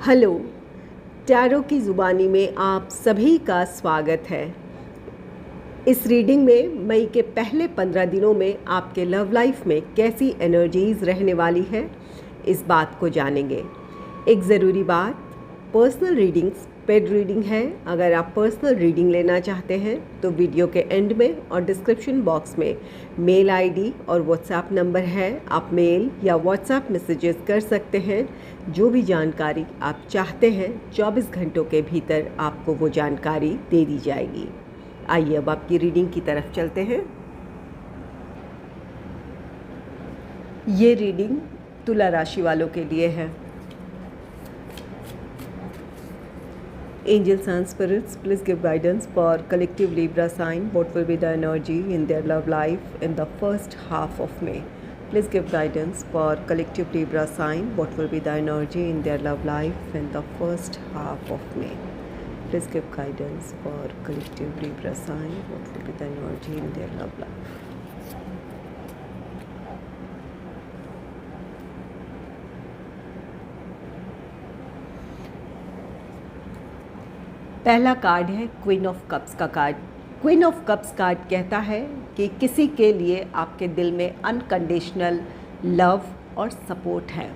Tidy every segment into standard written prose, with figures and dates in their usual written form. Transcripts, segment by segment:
Hello, tarot की ज़ुबानी में आप सभी का स्वागत है। इस रीडिंग में मई के पहले 15 दिनों में आपके लव लाइफ में कैसी एनर्जीज़ रहने वाली है, इस बात को जानेंगे। एक ज़रूरी बात, पर्सनल रीडिंग्स पेड रीडिंग है। अगर आप पर्सनल रीडिंग लेना चाहते हैं तो वीडियो के एंड में और डिस्क्रिप्शन बॉक्स में मेल आईडी और व्हाट्सएप नंबर है। आप मेल या व्हाट्सएप मैसेजेस कर सकते हैं। जो भी जानकारी आप चाहते हैं 24 घंटों के भीतर आपको वो जानकारी दे दी जाएगी। आइए अब आपकी रीडिंग की तरफ चलते हैं। ये रीडिंग तुला राशि वालों के लिए है। Angels and spirits, please give guidance for collective Libra sign. What will be the energy in their love life in the first half of May? Please give guidance for collective Libra sign. What will be the energy in their love life in the first half of May? Please give guidance for collective Libra sign. What will be the energy in their love life? पहला card है queen of cups का card. Queen of cups card कहता है कि किसी के लिए आपके दिल में अनकंडीशनल लव और सपोर्ट है।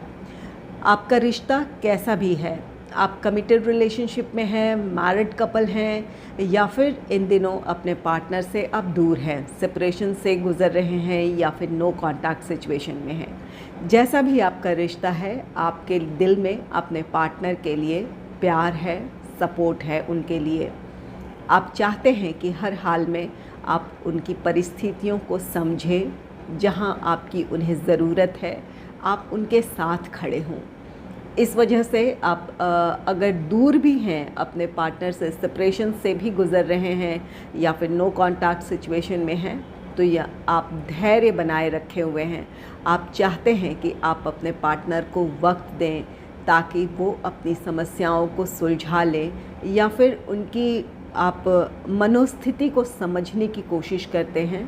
आपका रिश्ता कैसा भी है, आप कमिटेड रिलेशनशिप में हैं, मैरिड कपल हैं या फिर इन दिनों अपने पार्टनर से आप दूर हैं, सेपरेशन से गुज़र रहे हैं या फिर नो कॉन्टैक्ट सिचुएशन में हैं। जैसा भी आपका रिश्ता है, आपके दिल में अपने पार्टनर के लिए प्यार है, सपोर्ट है उनके लिए। आप चाहते हैं कि हर हाल में आप उनकी परिस्थितियों को समझें, जहां आपकी उन्हें ज़रूरत है आप उनके साथ खड़े हों। इस वजह से आप अगर दूर भी हैं अपने पार्टनर से, सेपरेशन से भी गुज़र रहे हैं या फिर नो कॉन्टैक्ट सिचुएशन में हैं, तो यह आप धैर्य बनाए रखे हुए हैं। आप चाहते हैं कि आप अपने पार्टनर को वक्त दें ताकि वो अपनी समस्याओं को सुलझा लें, या फिर उनकी आप मनोस्थिति को समझने की कोशिश करते हैं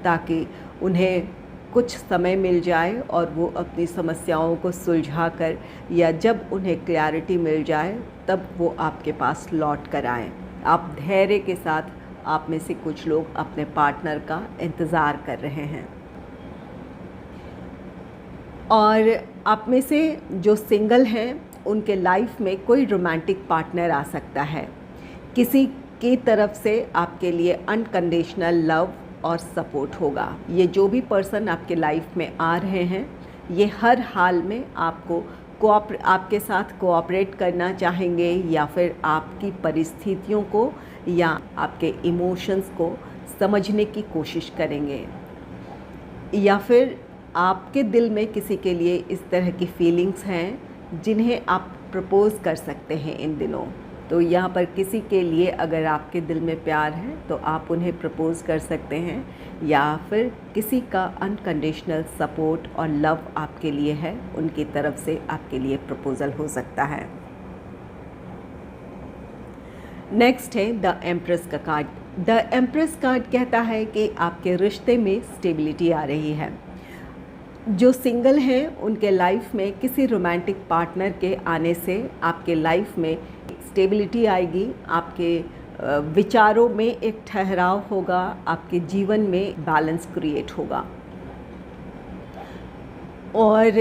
ताकि उन्हें कुछ समय मिल जाए और वो अपनी समस्याओं को सुलझा कर, या जब उन्हें क्लैरिटी मिल जाए तब वो आपके पास लौट कर आएँ। आप धैर्य के साथ, आप में से कुछ लोग अपने पार्टनर का इंतज़ार कर रहे हैं। और आप में से जो सिंगल हैं उनके लाइफ में कोई रोमांटिक पार्टनर आ सकता है। किसी की तरफ से आपके लिए अनकंडीशनल लव और सपोर्ट होगा। ये जो भी पर्सन आपके लाइफ में आ रहे हैं, ये हर हाल में आपको आपके साथ कोऑपरेट करना चाहेंगे, या फिर आपकी परिस्थितियों को या आपके इमोशंस को समझने की कोशिश करेंगे, या फिर आपके दिल में किसी के लिए इस तरह की फीलिंग्स हैं जिन्हें आप प्रपोज़ कर सकते हैं इन दिनों। तो यहाँ पर किसी के लिए अगर आपके दिल में प्यार है तो आप उन्हें प्रपोज़ कर सकते हैं, या फिर किसी का अनकंडीशनल सपोर्ट और लव आपके लिए है, उनकी तरफ से आपके लिए प्रपोज़ल हो सकता है। नेक्स्ट है द एम्प्रेस का कार्ड। द एम्प्रेस कार्ड कहता है कि आपके रिश्ते में स्टेबिलिटी आ रही है। जो सिंगल हैं उनके लाइफ में किसी रोमांटिक पार्टनर के आने से आपके लाइफ में स्टेबिलिटी आएगी, आपके विचारों में एक ठहराव होगा, आपके जीवन में बैलेंस क्रिएट होगा। और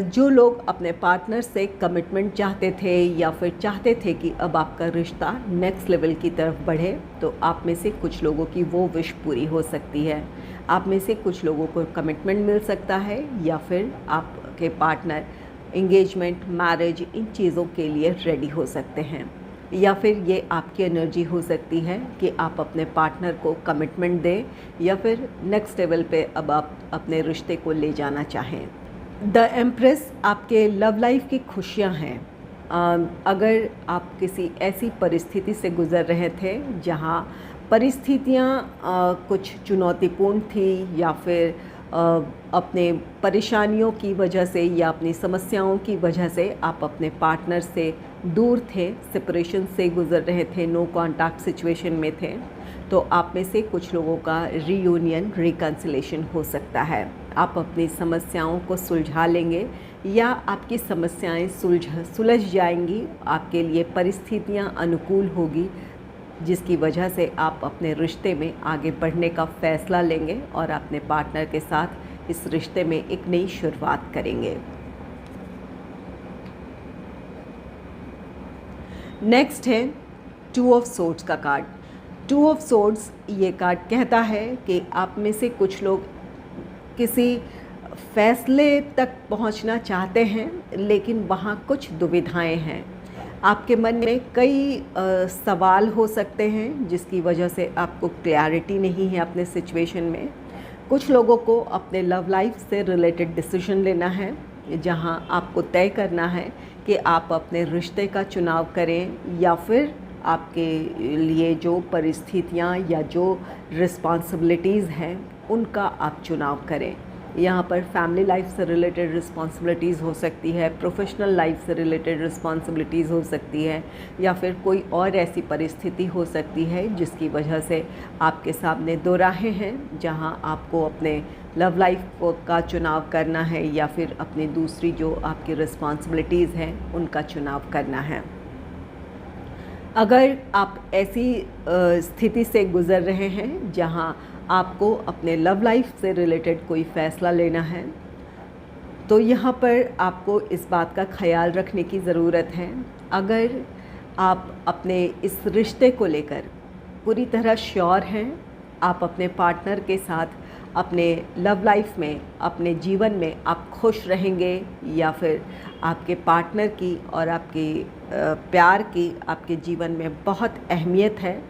जो लोग अपने पार्टनर से कमिटमेंट चाहते थे या फिर चाहते थे कि अब आपका रिश्ता नेक्स्ट लेवल की तरफ बढ़े, तो आप में से कुछ लोगों की वो विश पूरी हो सकती है। आप में से कुछ लोगों को कमिटमेंट मिल सकता है, या फिर आपके पार्टनर एंगेजमेंट, मैरिज, इन चीज़ों के लिए रेडी हो सकते हैं। या फिर ये आपकी एनर्जी हो सकती है कि आप अपने पार्टनर को कमिटमेंट दें, या फिर नेक्स्ट लेवल पे अब आप अपने रिश्ते को ले जाना चाहें। द एम्प्रेस आपके लव लाइफ की खुशियाँ हैं। अगर आप किसी ऐसी परिस्थिति से गुज़र रहे थे जहाँ परिस्थितियाँ कुछ चुनौतीपूर्ण थी, या फिर अपने परेशानियों की वजह से या अपनी समस्याओं की वजह से आप अपने पार्टनर से दूर थे, सेपरेशन से गुज़र रहे थे, नो कॉन्टैक्ट सिचुएशन में थे, तो आप में से कुछ लोगों का रीयूनियन, रिकन्सिलेशन हो सकता है। आप अपनी समस्याओं को सुलझा लेंगे, या आपकी समस्याएं सुलझ जाएंगी, आपके लिए परिस्थितियां अनुकूल होगी, जिसकी वजह से आप अपने रिश्ते में आगे बढ़ने का फ़ैसला लेंगे और अपने पार्टनर के साथ इस रिश्ते में एक नई शुरुआत करेंगे। नेक्स्ट है 2 ऑफ सोर्ड्स का कार्ड। 2 ऑफ सोर्ड्स ये कार्ड कहता है कि आप में से कुछ लोग किसी फैसले तक पहुंचना चाहते हैं, लेकिन वहाँ कुछ दुविधाएं हैं। आपके मन में कई सवाल हो सकते हैं, जिसकी वजह से आपको क्लैरिटी नहीं है अपने सिचुएशन में। कुछ लोगों को अपने लव लाइफ से रिलेटेड डिसीजन लेना है, जहां आपको तय करना है कि आप अपने रिश्ते का चुनाव करें या फिर आपके लिए जो परिस्थितियां या जो रिस्पॉन्सिबिलिटीज़ हैं उनका आप चुनाव करें। यहाँ पर फैमिली लाइफ से रिलेटेड रिस्पॉन्सिबिलिटीज़ हो सकती है, प्रोफेशनल लाइफ से रिलेटेड रिस्पॉन्सिबिलिटीज़ हो सकती है, या फिर कोई और ऐसी परिस्थिति हो सकती है जिसकी वजह से आपके सामने 2 राहें हैं, जहाँ आपको अपने लव लाइफ का चुनाव करना है या फिर अपनी दूसरी जो आपकी रिस्पॉन्सिबिलिटीज़ हैं उनका चुनाव करना है। अगर आप ऐसी स्थिति से गुज़र रहे हैं जहाँ आपको अपने लव लाइफ से रिलेटेड कोई फ़ैसला लेना है, तो यहाँ पर आपको इस बात का ख्याल रखने की ज़रूरत है। अगर आप अपने इस रिश्ते को लेकर पूरी तरह श्योर हैं, आप अपने पार्टनर के साथ अपने लव लाइफ में, अपने जीवन में आप खुश रहेंगे, या फिर आपके पार्टनर की और आपके प्यार की आपके जीवन में बहुत अहमियत है,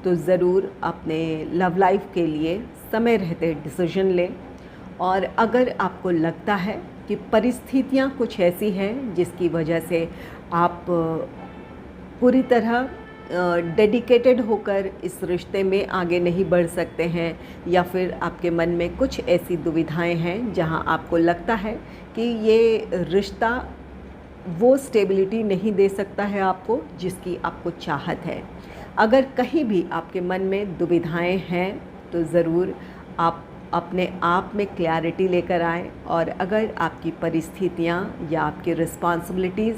तो ज़रूर अपने लव लाइफ के लिए समय रहते डिसीजन लें। और अगर आपको लगता है कि परिस्थितियां कुछ ऐसी हैं जिसकी वजह से आप पूरी तरह डेडिकेटेड होकर इस रिश्ते में आगे नहीं बढ़ सकते हैं, या फिर आपके मन में कुछ ऐसी दुविधाएं हैं जहां आपको लगता है कि ये रिश्ता वो स्टेबिलिटी नहीं दे सकता है आपको जिसकी आपको चाहत है, अगर कहीं भी आपके मन में दुविधाएं हैं तो ज़रूर आप अपने आप में क्लैरिटी लेकर आएँ। और अगर आपकी परिस्थितियाँ या आपकी रिस्पॉन्सिबिलिटीज़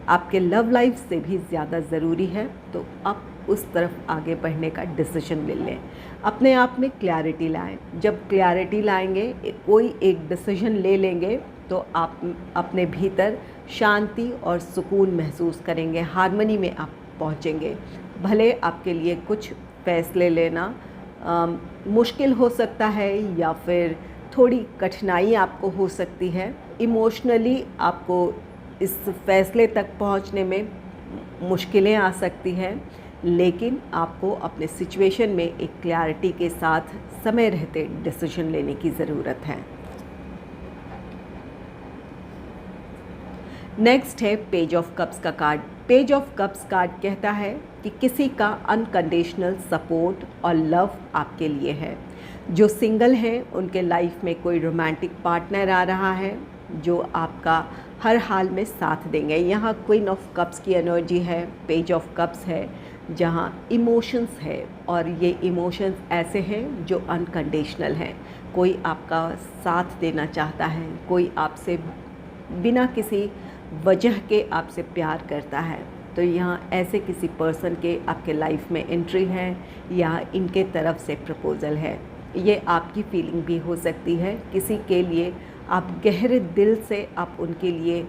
आपके लव लाइफ से भी ज़्यादा ज़रूरी है, तो आप उस तरफ आगे बढ़ने का डिसीजन ले लें। अपने आप में क्लैरिटी लाएं। जब क्लैरिटी लाएंगे, कोई एक डिसीजन ले लेंगे, तो आप अपने भीतर शांति और सुकून महसूस करेंगे, हार्मनी में आप पहुंचेंगे। भले आपके लिए कुछ फैसले लेना मुश्किल हो सकता है, या फिर थोड़ी कठिनाई आपको हो सकती है, इमोशनली आपको इस फैसले तक पहुंचने में मुश्किलें आ सकती हैं, लेकिन आपको अपने सिचुएशन में एक क्लैरिटी के साथ समय रहते डिसीजन लेने की ज़रूरत है। नेक्स्ट है पेज ऑफ कप्स का card. Page of cups card कहता है कि किसी का अनकंडीशनल सपोर्ट और लव आपके लिए है। जो सिंगल हैं उनके लाइफ में कोई रोमांटिक पार्टनर आ रहा है जो आपका हर हाल में साथ देंगे। यहाँ क्वीन ऑफ कप्स की एनर्जी है, पेज ऑफ कप्स है, जहाँ इमोशंस है, और ये इमोशंस ऐसे हैं जो अनकंडीशनल हैं। कोई आपका साथ देना चाहता है, कोई आपसे बिना किसी वजह के आपसे प्यार करता है, तो यहाँ ऐसे किसी पर्सन के आपके लाइफ में एंट्री है या इनके तरफ से प्रपोज़ल है। ये आपकी फीलिंग भी हो सकती है, किसी के लिए आप गहरे दिल से आप उनके लिए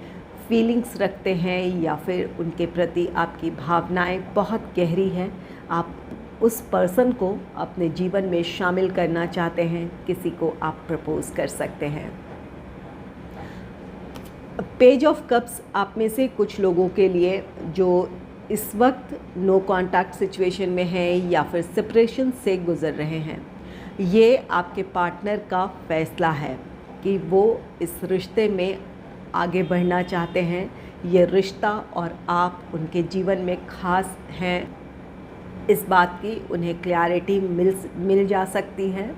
फीलिंग्स रखते हैं, या फिर उनके प्रति आपकी भावनाएं बहुत गहरी हैं, आप उस पर्सन को अपने जीवन में शामिल करना चाहते हैं, किसी को आप प्रपोज़ कर सकते हैं। पेज ऑफ कप्स आप में से कुछ लोगों के लिए जो इस वक्त नो कॉन्टैक्ट सिचुएशन में हैं या फिर सेपरेशन से गुज़र रहे हैं, ये आपके पार्टनर का फ़ैसला है कि वो इस रिश्ते में आगे बढ़ना चाहते हैं। ये रिश्ता और आप उनके जीवन में ख़ास हैं, इस बात की उन्हें क्लैरिटी मिल जा सकती है,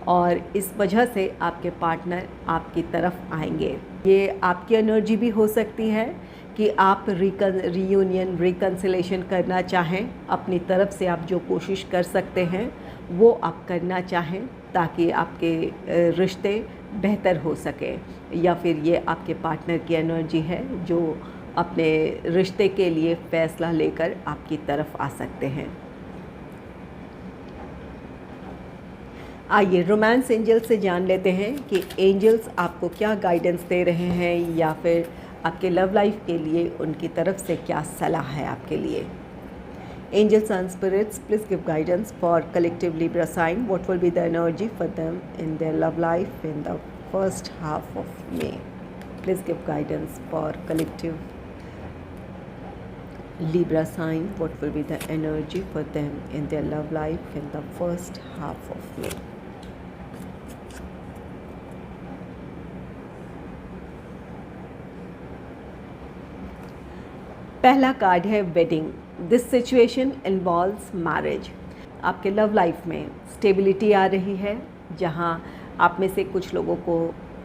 और इस वजह से आपके पार्टनर आपकी तरफ आएंगे। ये आपकी एनर्जी भी हो सकती है कि आप रीयूनियन रिकन्सिलेशन करना चाहें, अपनी तरफ से आप जो कोशिश कर सकते हैं वो आप करना चाहें, ताकि आपके रिश्ते बेहतर हो सके, या फिर ये आपके पार्टनर की एनर्जी है जो अपने रिश्ते के लिए फ़ैसला लेकर आपकी तरफ आ सकते हैं। आइए रोमांस एंजल से जान लेते हैं कि एंजल्स आपको क्या गाइडेंस दे रहे हैं, या फिर आपके लव लाइफ के लिए उनकी तरफ से क्या सलाह है आपके लिए। Angels and spirits, please give guidance for collective Libra sign. What will be the energy for them in their love life in the first half of May? Please give guidance for collective Libra sign. What will be the energy for them in their love life in the first half of May? पहला card है wedding. This situation involves marriage. आपके love life में stability आ रही है, जहां आप में से कुछ लोगों को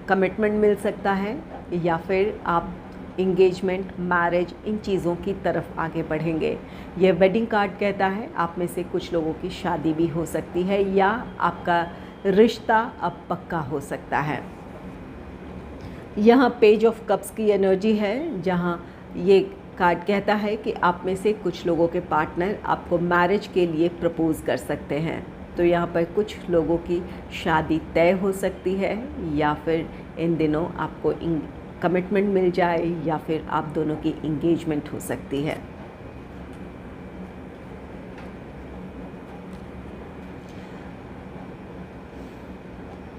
कमिटमेंट मिल सकता है, या फिर आप इंगेजमेंट, मैरिज, इन चीज़ों की तरफ आगे बढ़ेंगे। यह वेडिंग कार्ड कहता है आप में से कुछ लोगों की शादी भी हो सकती है, या आपका रिश्ता अब पक्का हो सकता है। यहाँ पेज ऑफ कप्स की एनर्जी है, जहाँ ये कार्ड कहता है कि आप में से कुछ लोगों के पार्टनर आपको मैरिज के लिए प्रपोज़ कर सकते हैं। तो यहाँ पर कुछ लोगों की शादी तय हो सकती है, या फिर इन दिनों आपको कमिटमेंट मिल जाए, या फिर आप दोनों की इंगेजमेंट हो सकती है।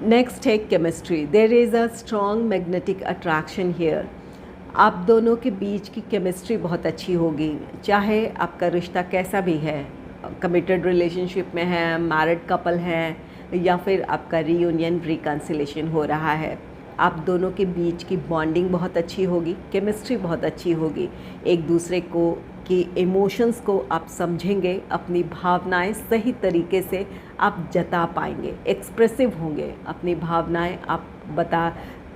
नेक्स्ट है chemistry. There is a strong magnetic attraction here. आप दोनों के बीच की केमिस्ट्री बहुत अच्छी होगी, चाहे आपका रिश्ता कैसा भी है, कमिटेड रिलेशनशिप में है, मैरिड कपल है, या फिर आपका रीयूनियन, रिकन्सिलेशन हो रहा है। आप दोनों के बीच की बॉन्डिंग बहुत अच्छी होगी, केमिस्ट्री बहुत अच्छी होगी। एक दूसरे को की इमोशंस को आप समझेंगे, अपनी भावनाएं सही तरीके से आप जता पाएंगे, एक्सप्रेसिव होंगे, अपनी भावनाएं आप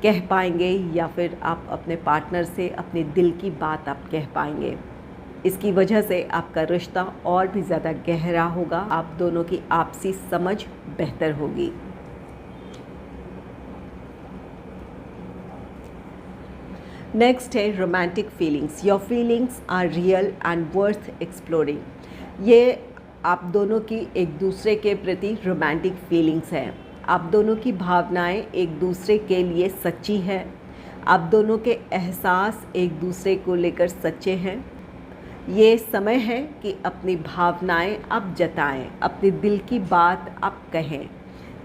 कह पाएंगे, या फिर आप अपने पार्टनर से अपने दिल की बात आप कह पाएंगे। इसकी वजह से आपका रिश्ता और भी ज़्यादा गहरा होगा, आप दोनों की आपसी समझ बेहतर होगी। नेक्स्ट है romantic feelings. Your feelings are real and worth exploring. ये आप दोनों की एक दूसरे के प्रति रोमांटिक फीलिंग्स हैं। आप दोनों की भावनाएं एक दूसरे के लिए सच्ची है, आप दोनों के एहसास एक दूसरे को लेकर सच्चे हैं। ये समय है कि अपनी भावनाएं आप जताएं, अपने दिल की बात आप कहें।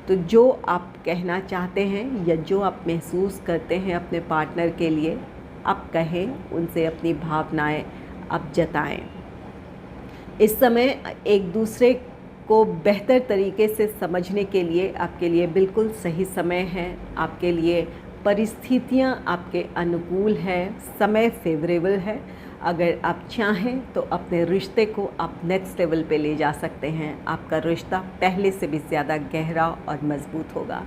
तो जो आप कहना चाहते हैं या जो आप महसूस करते हैं अपने पार्टनर के लिए, आप कहें, उनसे अपनी भावनाएं आप जताएं। इस समय एक दूसरे को बेहतर तरीके से समझने के लिए आपके लिए बिल्कुल सही समय है। आपके लिए परिस्थितियां आपके अनुकूल हैं, समय फेवरेबल है। अगर आप चाहें तो अपने रिश्ते को आप नेक्स्ट लेवल पे ले जा सकते हैं। आपका रिश्ता पहले से भी ज़्यादा गहरा और मज़बूत होगा।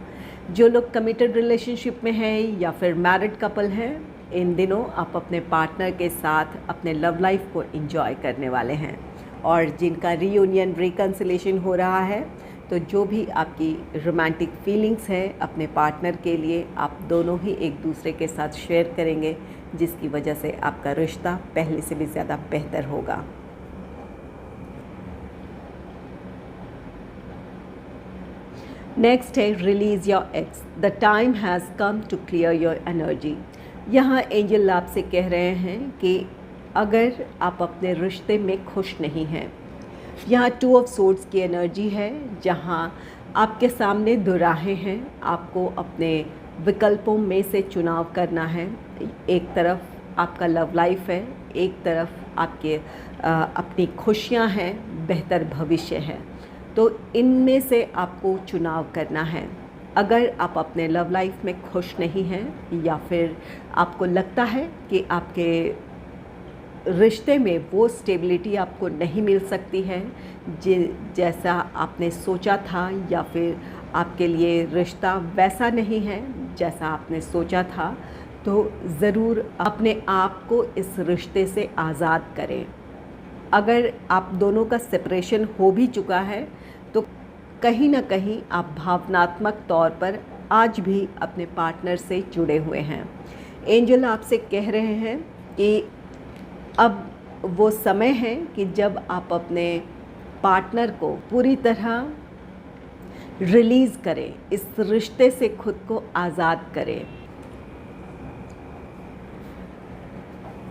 जो लोग कमिटेड रिलेशनशिप में हैं या फिर मैरिड कपल हैं, इन दिनों आप अपने पार्टनर के साथ अपने लव लाइफ को एंजॉय करने वाले हैं। और जिनका रीयूनियन, रिकन्सिलेशन हो रहा है, तो जो भी आपकी रोमांटिक फीलिंग्स है अपने पार्टनर के लिए, आप दोनों ही एक दूसरे के साथ शेयर करेंगे, जिसकी वजह से आपका रिश्ता पहले से भी ज़्यादा बेहतर होगा। नेक्स्ट है release your ex. The time has come to clear your energy. यहाँ एंजल आपसे कह रहे हैं कि अगर आप अपने रिश्ते में खुश नहीं हैं, यहाँ 2 ऑफ सोर्ड्स की एनर्जी है, जहाँ आपके सामने दो राहें हैं, आपको अपने विकल्पों में से चुनाव करना है। एक तरफ आपका लव लाइफ है, एक तरफ आपके अपनी खुशियाँ हैं, बेहतर भविष्य है। तो इनमें से आपको चुनाव करना है। अगर आप अपने लव लाइफ में खुश नहीं हैं, या फिर आपको लगता है कि आपके रिश्ते में वो स्टेबिलिटी आपको नहीं मिल सकती है जैसा आपने सोचा था, या फिर आपके लिए रिश्ता वैसा नहीं है जैसा आपने सोचा था, तो ज़रूर अपने आप को इस रिश्ते से आज़ाद करें। अगर आप दोनों का सेपरेशन हो भी चुका है, तो कहीं ना कहीं आप भावनात्मक तौर पर आज भी अपने पार्टनर से जुड़े हुए हैं। एंजल आपसे कह रहे हैं कि अब वो समय है कि जब आप अपने पार्टनर को पूरी तरह रिलीज़ करें, इस रिश्ते से खुद को आज़ाद करें।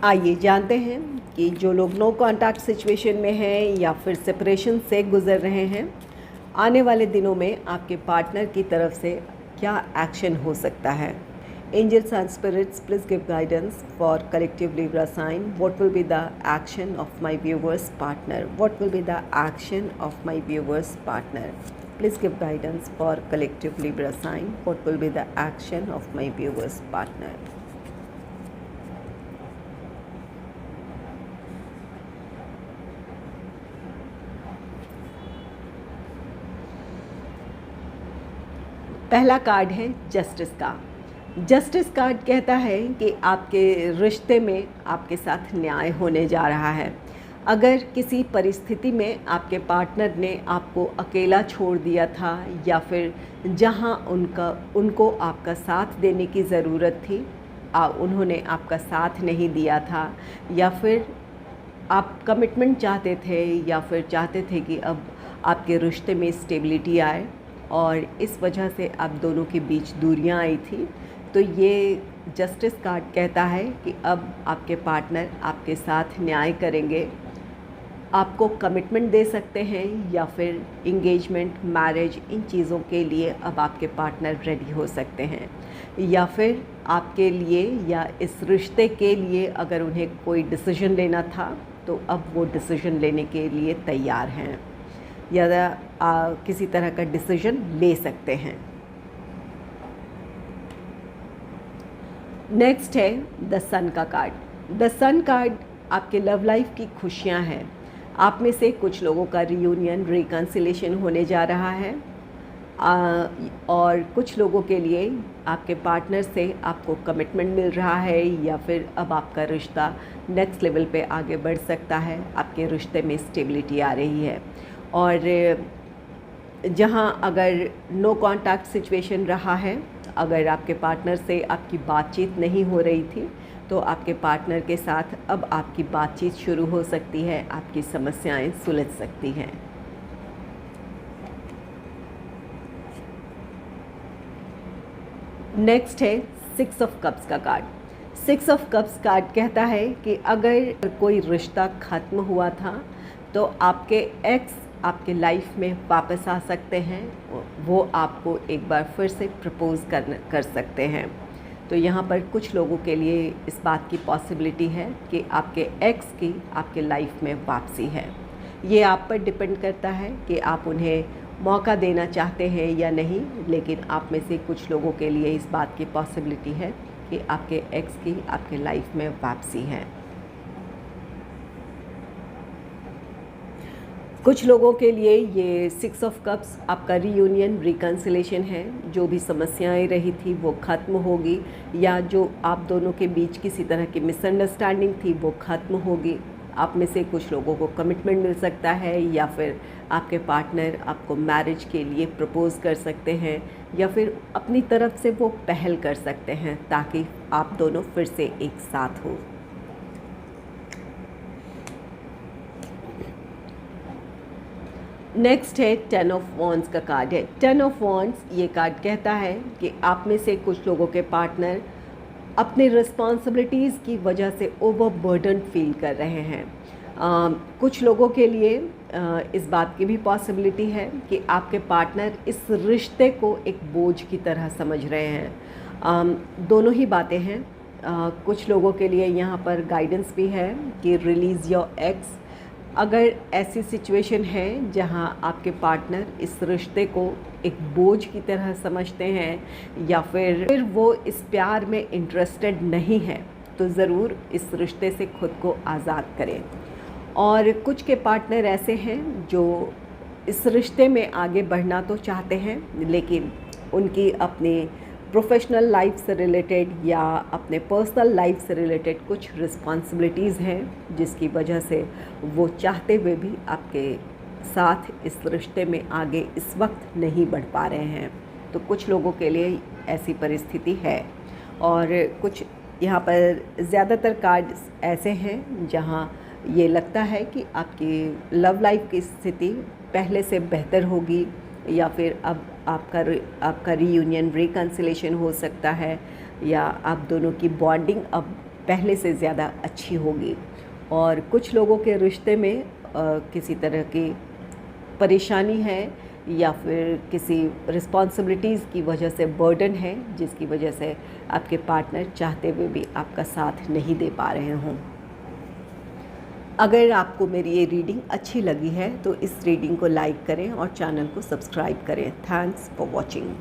आइए जानते हैं कि जो लोग नो कॉन्टैक्ट सिचुएशन में हैं या फिर सेपरेशन से गुज़र रहे हैं, आने वाले दिनों में आपके पार्टनर की तरफ से क्या एक्शन हो सकता है। Angels and spirits, please give guidance for collective Libra sign. What will be the action of my viewers partner? What will be the action of my viewers partner? Please give guidance for collective Libra sign. What will be the action of my viewers partner? पहला card है justice का। Justice card कहता है कि आपके रिश्ते में आपके साथ न्याय होने जा रहा है। अगर किसी परिस्थिति में आपके पार्टनर ने आपको अकेला छोड़ दिया था या फिर जहां उनको आपका साथ देने की ज़रूरत थी उन्होंने आपका साथ नहीं दिया था, या फिर आप कमिटमेंट चाहते थे या फिर चाहते थे कि अब आपके रिश्ते में स्टेबिलिटी आए और इस वजह से आप दोनों के बीच दूरियां आई थी, तो ये जस्टिस कार्ड कहता है कि अब आपके पार्टनर आपके साथ न्याय करेंगे, आपको कमिटमेंट दे सकते हैं या फिर इंगेजमेंट, मैरिज, इन चीज़ों के लिए अब आपके पार्टनर रेडी हो सकते हैं, या फिर आपके लिए या इस रिश्ते के लिए अगर उन्हें कोई डिसीजन लेना था तो अब वो डिसीजन लेने के लिए तैयार हैं या किसी तरह का डिसीजन ले सकते हैं। नेक्स्ट है द सन का कार्ड। द सन कार्ड आपके लव लाइफ की खुशियां हैं। आप में से कुछ लोगों का रियूनियन, रिकन्सिलेशन होने जा रहा है और कुछ लोगों के लिए आपके पार्टनर से आपको कमिटमेंट मिल रहा है या फिर अब आपका रिश्ता नेक्स्ट लेवल पे आगे बढ़ सकता है, आपके रिश्ते में स्टेबिलिटी आ रही है। और जहां अगर नो कॉन्टैक्ट सिचुएशन रहा है, अगर आपके पार्टनर से आपकी बातचीत नहीं हो रही थी, तो आपके पार्टनर के साथ अब आपकी बातचीत शुरू हो सकती है, आपकी समस्याएं सुलझ सकती हैं। नेक्स्ट है 6 ऑफ कप्स का कार्ड। 6 ऑफ कप्स कार्ड कहता है कि अगर कोई रिश्ता ख़त्म हुआ था तो आपके एक्स आपके लाइफ में वापस आ सकते हैं, वो आपको एक बार फिर से प्रपोज़ कर सकते हैं। तो यहाँ पर कुछ लोगों के लिए इस बात की पॉसिबिलिटी है कि आपके एक्स की आपके लाइफ में वापसी है। ये आप पर डिपेंड करता है कि आप उन्हें मौका देना चाहते हैं या नहीं, लेकिन आप में से कुछ लोगों के लिए इस बात की पॉसिबिलिटी है कि आपके एक्स की आपके लाइफ में वापसी है। कुछ लोगों के लिए ये 6 ऑफ कप्स आपका रीयूनियन, रिकन्सिलेशन है। जो भी समस्याएं रही थी वो ख़त्म होगी, या जो आप दोनों के बीच किसी तरह की मिसअंडरस्टैंडिंग थी वो ख़त्म होगी। आप में से कुछ लोगों को कमिटमेंट मिल सकता है या फिर आपके पार्टनर आपको मैरिज के लिए प्रपोज़ कर सकते हैं, या फिर अपनी तरफ से वो पहल कर सकते हैं ताकि आप दोनों फिर से एक साथ हो। नेक्स्ट है 10 ऑफ वॉन्ड्स का कार्ड है। 10 ऑफ वॉन्ड्स ये कार्ड कहता है कि आप में से कुछ लोगों के पार्टनर अपने रिस्पॉन्सिबिलिटीज़ की वजह से ओवरबर्डन फील कर रहे हैं। कुछ लोगों के लिए इस बात की भी पॉसिबिलिटी है कि आपके पार्टनर इस रिश्ते को एक बोझ की तरह समझ रहे हैं। दोनों ही बातें हैं। कुछ लोगों के लिए यहाँ पर गाइडेंस भी है कि रिलीज़ योर एक्स। अगर ऐसी सिचुएशन है जहां आपके पार्टनर इस रिश्ते को एक बोझ की तरह समझते हैं या फिर वो इस प्यार में इंटरेस्टेड नहीं है, तो ज़रूर इस रिश्ते से खुद को आज़ाद करें। और कुछ के पार्टनर ऐसे हैं जो इस रिश्ते में आगे बढ़ना तो चाहते हैं, लेकिन उनकी अपनी प्रोफेशनल लाइफ से रिलेटेड या अपने पर्सनल लाइफ से रिलेटेड कुछ रिस्पॉन्सिबिलिटीज़ हैं, जिसकी वजह से वो चाहते हुए भी आपके साथ इस रिश्ते में आगे इस वक्त नहीं बढ़ पा रहे हैं। तो कुछ लोगों के लिए ऐसी परिस्थिति है। और कुछ यहाँ पर ज़्यादातर कार्ड्स ऐसे हैं जहाँ ये लगता है कि आपकी लव लाइफ की स्थिति पहले से बेहतर होगी, या फिर अब आपका रीयूनियन रिकन्सिलेशन हो सकता है, या आप दोनों की बॉन्डिंग अब पहले से ज़्यादा अच्छी होगी। और कुछ लोगों के रिश्ते में किसी तरह की परेशानी है या फिर किसी रिस्पॉन्सिबिलिटीज़ की वजह से बर्डन है, जिसकी वजह से आपके पार्टनर चाहते हुए भी आपका साथ नहीं दे पा रहे हों। अगर आपको मेरी ये रीडिंग अच्छी लगी है तो इस रीडिंग को लाइक करें और चैनल को सब्सक्राइब करें। Thanks for watching.